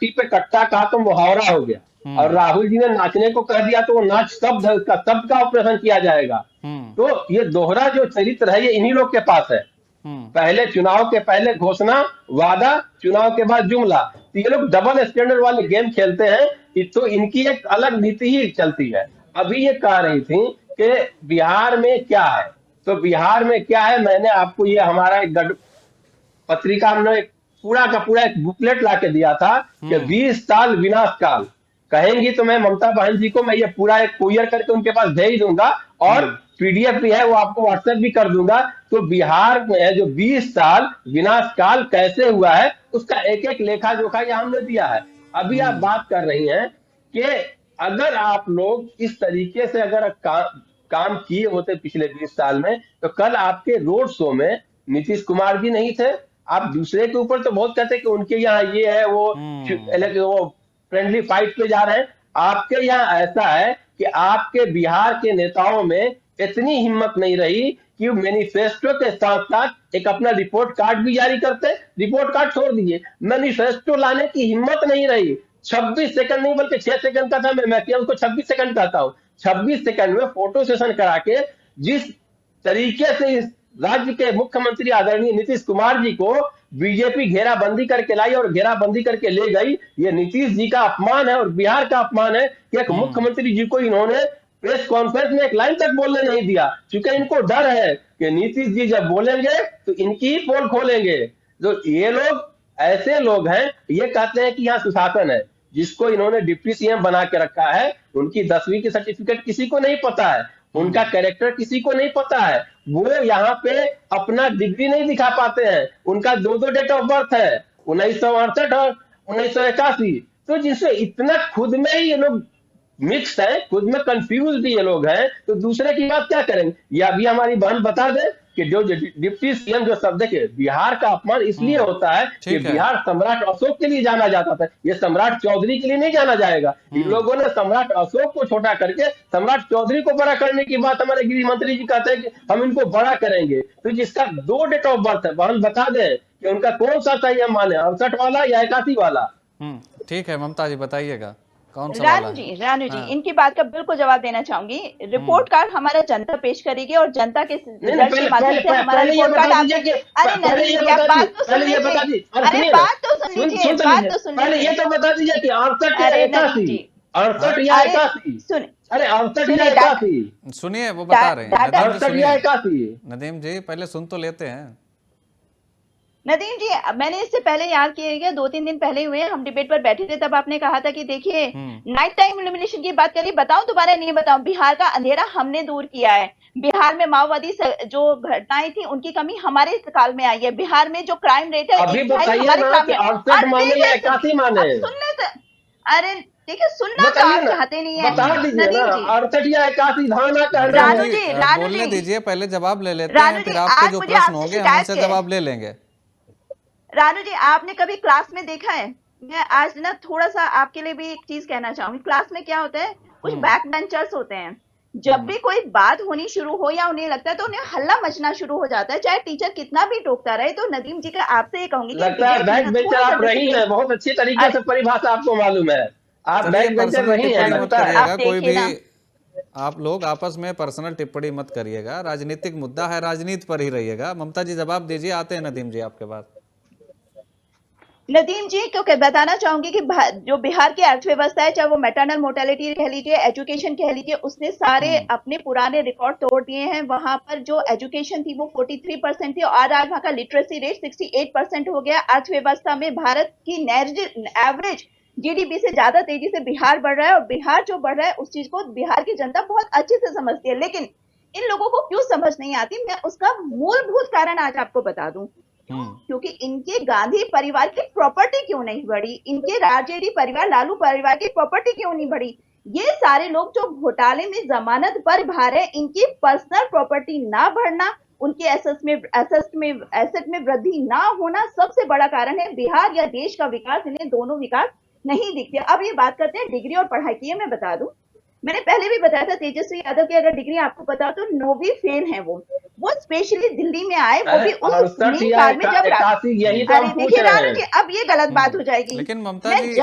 पट्टी पे कट्टा कहा तो मुहावरा हो गया, और राहुल जी ने नाचने को कह दिया तो वो नाच शब्द का ऑपरेशन किया जाएगा। तो ये दोहरा जो चरित्र है ये इन्हीं लोग के पास है। पहले चुनाव के पहले घोषणा, वादा, चुनाव के बाद जुमला। तो ये लोग डबल स्टैंडर्ड वाले गेम खेलते हैं। तो इनकी एक अलग नीति ही चलती है। अभी ये कह रही थी कि बिहार में क्या है, तो बिहार में क्या है, मैंने आपको ये हमारा एक पत्रिका में एक पूरा का पूरा एक बुकलेट ला के दिया था कि 20 साल विनाश काल। कहेंगी तो मैं ममता बहन जी को मैं ये पूरा एक कुरियर करके उनके पास भेज दूंगा, और पीडीएफ भी है वो आपको व्हाट्सएप भी कर दूंगा। तो बिहार में जो 20 साल विनाश काल कैसे हुआ है उसका एक एक लेखा जोखा ये हमने दिया है। अभी आप बात कर रही हैं कि अगर आप लोग इस तरीके से अगर काम किए होते पिछले 20 साल में, तो कल आपके रोड शो में नीतीश कुमार जी नहीं थे। आप दूसरे के ऊपर तो बहुत कहते हैं कि उनके यहाँ ये है वो फ्रेंडली फाइट पे जा रहे हैं। आपके यहाँ ऐसा है कि आपके बिहार के नेताओं में इतनी हिम्मत नहीं रही कि मैनिफेस्टो के साथ साथ एक अपना रिपोर्ट कार्ड भी जारी करते। रिपोर्ट कार्ड छोड़ दीजिए, मैनिफेस्टो लाने की हिम्मत नहीं रही। 26 सेकंड नहीं बल्कि 6 सेकंड का था, मैं उसको 26 सेकंड कहता हूँ। 26 सेकंड में फोटो सेशन करा के जिस तरीके से इस राज्य के मुख्यमंत्री आदरणीय नीतीश कुमार जी को बीजेपी घेराबंदी करके लाई और घेराबंदी करके ले गई, ये नीतीश जी का अपमान है और बिहार का अपमान है कि एक मुख्यमंत्री जी को इन्होंने प्रेस कॉन्फ्रेंस में एक लाइन तक बोलने नहीं दिया, क्योंकि इनको डर है कि नीतीश जी जब बोलेंगे तो इनकी ही पोल खोलेंगे। तो ये लोग ऐसे लोग हैं, ये कहते हैं कि यहाँ सुशासन है। जिसको इन्होंने डिप्टी सीएम बना के रखा है उनकी 10वीं की सर्टिफिकेट किसी को नहीं पता है, उनका कैरेक्टर किसी को नहीं पता है। वो यहाँ पे अपना डिग्री नहीं दिखा पाते हैं। उनका 2 डेट ऑफ बर्थ है, 1968 और 1981। तो जिससे इतना खुद में ही ये लोग मिक्स है, खुद में कंफ्यूज भी ये लोग हैं, तो दूसरे की बात क्या करेंगे। ये अभी हमारी बहन बता दे कि जो डिप्टी सीएम जो शब्द के बिहार का अपमान इसलिए होता है कि बिहार सम्राट अशोक के लिए जाना जाता था, ये सम्राट चौधरी के लिए नहीं जाना जाएगा। इन लोगों ने सम्राट अशोक को छोटा करके सम्राट चौधरी को बड़ा करने की बात हमारे गृह मंत्री जी कहते हैं कि हम इनको बड़ा करेंगे। तो जिसका 2 डेट ऑफ बर्थ है, बहन बता दें कि उनका कौन सा संयम माने, 68 वाला या 81 वाला। ठीक है ममता जी बताइएगा कौन सा रानू जी इनकी बात का बिल्कुल जवाब देना चाहूंगी। रिपोर्ट कार्ड हमारा जनता पेश करेगी और जनता के रिजल्ट के माध्यम से हमारा रिपोर्ट कार्ड अरे नहीं, आप बात तो सुन लीजिए, अरे बात तो सुन लीजिए, बात तो सुन लीजिए। ये तो बता दीजिए कि 68 या 81, 68 या 81, सुन अरे 68 या 81, सुनिए वो बता रहे हैं। 68 या 81। नदीम जी पहले सुन तो लेते हैं। नदीम जी, मैंने इससे पहले याद किया 2-3 दिन पहले हुए हम डिबेट पर बैठे थे, तब आपने कहा था कि देखिए नाइट टाइम इल्यूमिनेशन की बात करिए, बताऊं दोबारा नहीं बताऊं, बिहार का अंधेरा हमने दूर किया है। बिहार में माओवादी जो घटनाएं थी उनकी कमी हमारे काल में आई है। बिहार में जो क्राइम रेट है अभी बताइए ना कि 68 माने या 81 माने। सुनने से अरे देखिए, सुनना तो आप चाहते नहीं है। बता दीजिए ना 68 या 81 धाना कर रानू जी बोलने दीजिए, पहले जवाब ले लेते हैं, फिर आपके जो प्रश्न होंगे हम उनसे जवाब ले लेंगे। रानू जी, आपने कभी क्लास में देखा है, मैं आज ना थोड़ा सा आपके लिए भी एक चीज कहना चाहूंगी। क्लास में क्या होता है, कुछ बैक बेंचर्स होते हैं, जब भी कोई बात होनी शुरू हो या उन्हें लगता है तो उन्हें हल्ला मचना शुरू हो जाता है, चाहे टीचर कितना भी टोकता रहे। तो नदीम जी का आपसे ये कहूंगी कि लगता है बैक बेंचर आप रही हैं, बहुत अच्छी तरीके से परिभाषा आपको मालूम है, आप बैक बेंचर रही हैं लगता है। कोई भी आप लोग आपस में पर्सनल टिप्पणी मत करिएगा, राजनीतिक मुद्दा है, राजनीति पर ही रहिएगा। ममता जी जवाब दीजिए, आते हैं नदीम जी आपके बाद। नदीम जी, क्योंकि बताना चाहूंगी कि जो बिहार की अर्थव्यवस्था है, चाहे वो मैटरनल मोर्टेलिटी कह लीजिए, एजुकेशन कह लीजिए, उसने सारे अपने पुराने रिकॉर्ड तोड़ दिए हैं। वहां पर जो एजुकेशन थी वो 43% थी और आज वहां का लिटरेसी रेट 68% हो गया। अर्थव्यवस्था में भारत की एवरेज जीडीपी से ज्यादा तेजी से बिहार बढ़ रहा है, और बिहार जो बढ़ रहा है उस चीज को बिहार की जनता बहुत अच्छे से समझती है। लेकिन इन लोगों को क्यों समझ नहीं आती, मैं उसका मूलभूत कारण आज आपको बता दूं। क्योंकि इनके गांधी परिवार की प्रॉपर्टी क्यों नहीं बढ़ी, इनके राजेडी परिवार, लालू परिवार की प्रॉपर्टी क्यों नहीं बढ़ी। ये सारे लोग जो घोटाले में जमानत पर बाहर है, इनकी पर्सनल प्रॉपर्टी ना बढ़ना, उनके एसेट में वृद्धि ना होना सबसे बड़ा कारण है। बिहार या देश का विकास, इन्हें दोनों विकास नहीं दिखते। अब ये बात करते हैं डिग्री और पढ़ाई की। मैं बता दूं, मैंने पहले भी बताया था, तेजस्वी यादव की अगर डिग्री आपको पता हो तो 9वीं फेल है वो स्पेशली दिल्ली में आए, वो भी उस में जब यही तो हम पूछ देखिए रहे रानू हैं। जी, अब ये गलत बात हो जाएगी। लेकिन ममता जी